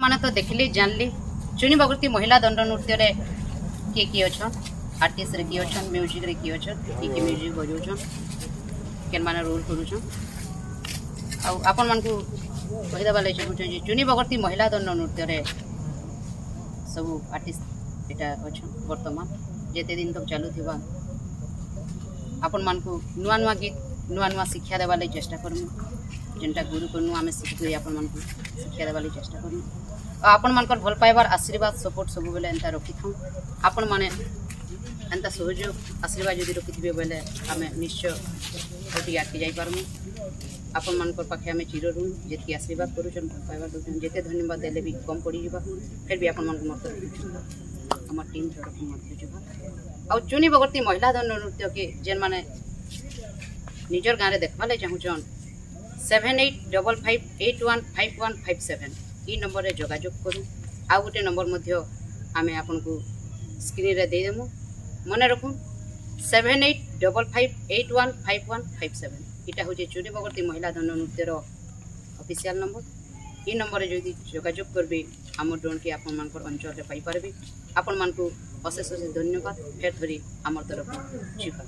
मैंने तो देखली जानली चुनी बगर्ती महिला दंड नृत्य रे किए किए अच्छन आर्टिस्ट रे किए अच्छन म्यूजिक रे किए अच्छन कि म्यूजिक बजाउछन केन माने रोल करूछन आपण मन को कहि देबा ले चाहू जे चुनी बगर्ती महिला दंड नृत्य रे सब आर्टिस्ट एटा अच्छन वर्तमान जेते दिन तक चालू थिबा आपण मन को नुआ नुआ गीत नुआ नुआ शिक्षा देबा ले चेष्टा करमु जेनटा गुरु को नुआ में शिखि आपण मन को शिक्षा देबा ले चेष्टा करमु आपण मानकर भल पाइबार आशीर्वाद सपोर्ट सब बेले एंता रखी था आपण माने एंता सहयोग आशीर्वाद जदि रखिथिबे बेले आमे निश्चय गोटी आके जाई पारमु आपण मानकर पाखे आमे चिर ऋण जेति आशीर्वाद करूछन भल पाइबार दोछन जेते धन्यवाद देले भी कम पड़ी जिबा फिर भी आपण मन को मत हमर टीम तरफ मत जिबा आ चुनी बगर्ती महिला दंड नृत्य के जेन माने निजर गाँव रे देखबा ले चाहूछन 7855815157 ई नंबर रे जोगाजोग करूँ आ गोटे नंबर मध्य आमे आपन को स्क्रीन रे दे देमु मने रखुन 7855815157 इटा हो चुनी बगर्ती महिला दंड नृत्य ऑफिशियल नंबर ई नंबर रे जदि जोगाजोग करबे हमर ड्रोन के आपन मान अंचल रे पाई पारबे आपन मान को अशेष अशेष धन्यवाद फेर थरी हमर तरफ जीवा।